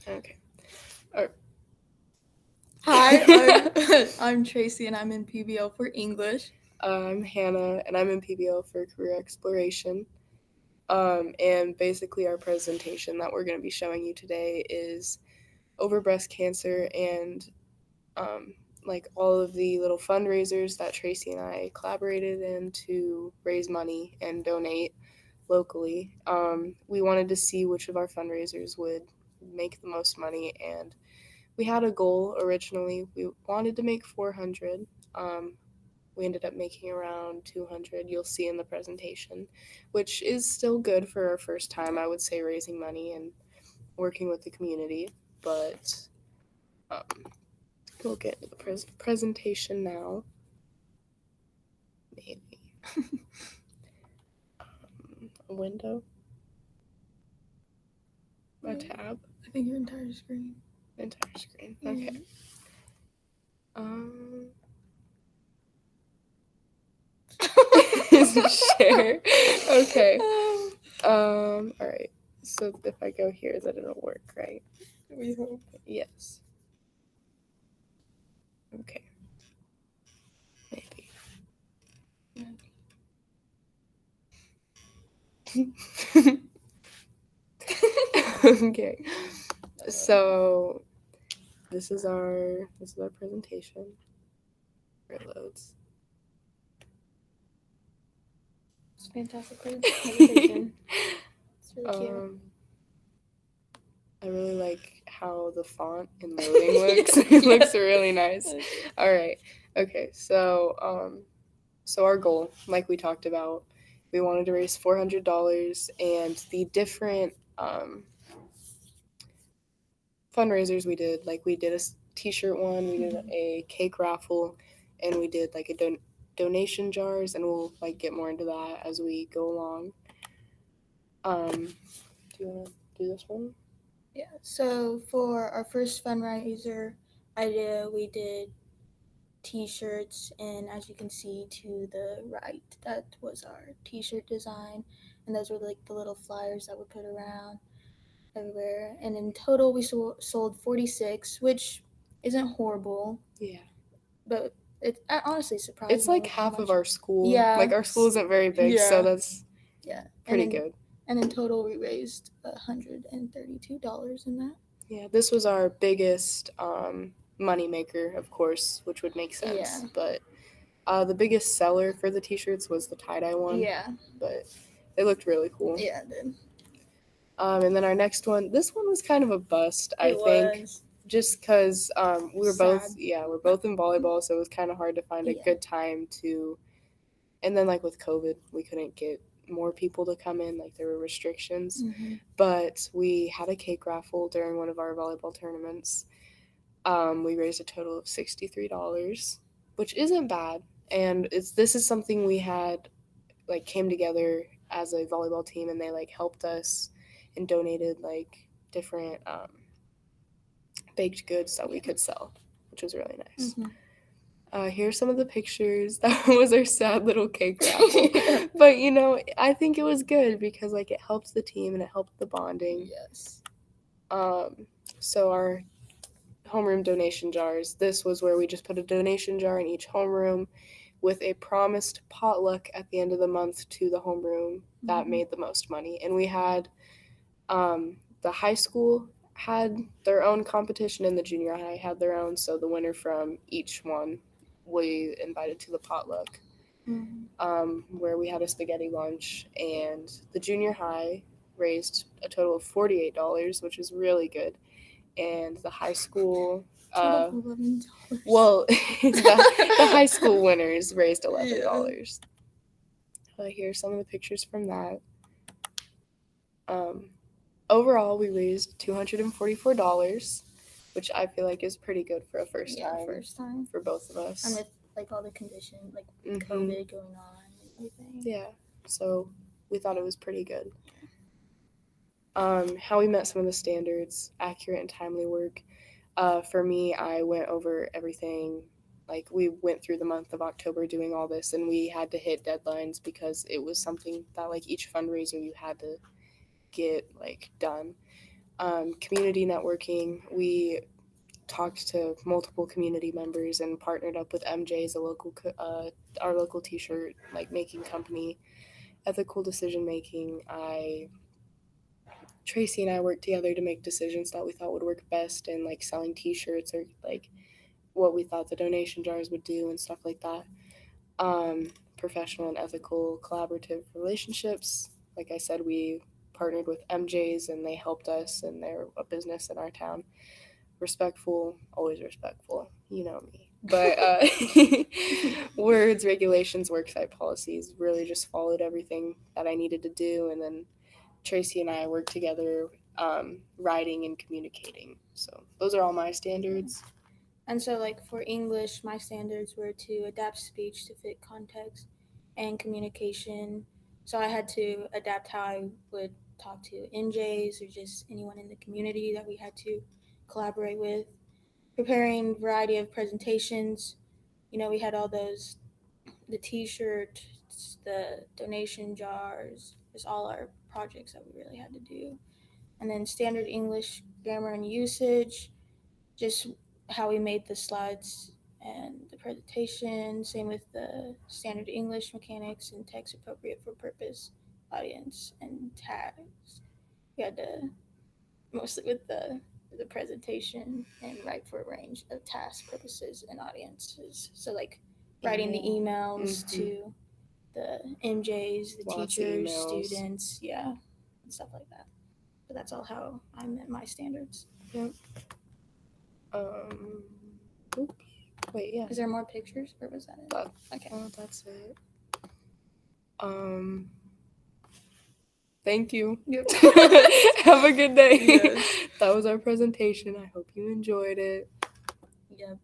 Okay. All Hi, right. I'm Tracy and I'm in PBL for English. I'm Hannah, and I'm in PBO for career exploration. And basically, our presentation that we're going to be showing you today is over breast cancer and like all of the little fundraisers that Tracy and I collaborated in to raise money and donate locally. We wanted to see which of our fundraisers would make the most money, and we had a goal originally. We wanted to make 400. Um, we ended up making around 200. You'll see in the presentation, which is still good for our first time, I would say, raising money and working with the community. But um, we'll get into the presentation now. Maybe a window, a tab, I think your entire screen. entire screen. Okay. Um, share. Okay. All right. So if I go here, then it'll work, right? We hope. Yes. Okay. Maybe. Okay. So this is our presentation. It loads. It's a fantastic presentation. It's really cute. I really like how the font and loading looks. It looks really nice. All right. Okay. So our goal, like we talked about, we wanted to raise $400, and the different fundraisers we did, like we did a t-shirt one, we did a cake raffle, and we did like a donation jars, and we'll like get more into that as we go along. Do you want to do this one? Yeah. So for our first fundraiser idea, we did t-shirts, and as you can see to the right, that was our t-shirt design, and those were like the little flyers that we put around everywhere. And in total, we sold 46, which isn't horrible. Yeah. But it honestly surprised It's me like with how half much. of our school. Yeah. Like our school isn't very big, Yeah. so that's Yeah. pretty good. And in total, we raised $132 in that. Yeah, this was our biggest money maker, of course, which would make sense. Yeah. But the biggest seller for the t-shirts was the tie-dye one. Yeah. But they looked really cool. Yeah, it did. And then our next one, this one was kind of a bust, I think, Was. just because we're Sad. both in volleyball, so it was kind of hard to find a good time to. And then like with COVID, we couldn't get more people to come in, like there were restrictions. Mm-hmm. But we had a cake raffle during one of our volleyball tournaments. We raised a total of $63, which isn't bad, and this is something we had like came together as a volleyball team, and they like helped us and donated like different baked goods that we could sell, which was really nice. Mm-hmm. Here's some of the pictures. That was our sad little cake raffle. But I think it was good because like it helped the team and it helped the bonding. Yes. So our homeroom donation jars. This was where we just put a donation jar in each homeroom with a promised potluck at the end of the month to the homeroom that made the most money. And we had the high school had their own competition and the junior high had their own. So the winner from each one we invited to the potluck, where we had a spaghetti lunch. And the junior high raised a total of $48, which is really good. And the high school, $11. well, the high school winners raised $11. Here's some of the pictures from that. Overall, we raised $244, which I feel like is pretty good for a first time for both of us. And with like all the conditions, like COVID going on and everything. Yeah, so we thought it was pretty good. How we met some of the standards, accurate and timely work. For me, I went over everything. Like we went through the month of October doing all this, and we had to hit deadlines because it was something that like each fundraiser you had to get like done. Community networking, we talked to multiple community members and partnered up with MJ's, our local t-shirt like making company. Ethical decision making, Tracy and I worked together to make decisions that we thought would work best in like selling t-shirts or like what we thought the donation jars would do and stuff like that. Professional and ethical collaborative relationships. Like I said, we partnered with MJ's and they helped us, and they're a business in our town. Respectful, always respectful, you know me. But words, regulations, worksite policies, really just followed everything that I needed to do. And then Tracy and I worked together, writing and communicating. So those are all my standards. And so, like for English, my standards were to adapt speech to fit context and communication. So I had to adapt how I would talk to NJs or just anyone in the community that we had to collaborate with. Preparing variety of presentations. We had all those, the T-shirts, the donation jars, just all our projects that we really had to do. And then standard English grammar and usage, just how we made the slides and the presentation. Same with the standard English mechanics and text appropriate for purpose, audience, and tags. We had to mostly with the presentation and write for a range of task purposes and audiences. So like writing the emails to the MJs, the Lots of teachers, emails. students, yeah, and stuff like that. But that's all how I met my standards. Yep. Oops. Wait, yeah. Is there more pictures, or was that it? Okay. Oh, that's it. Thank you. Yep. Have a good day. Yes. That was our presentation. I hope you enjoyed it. Yep.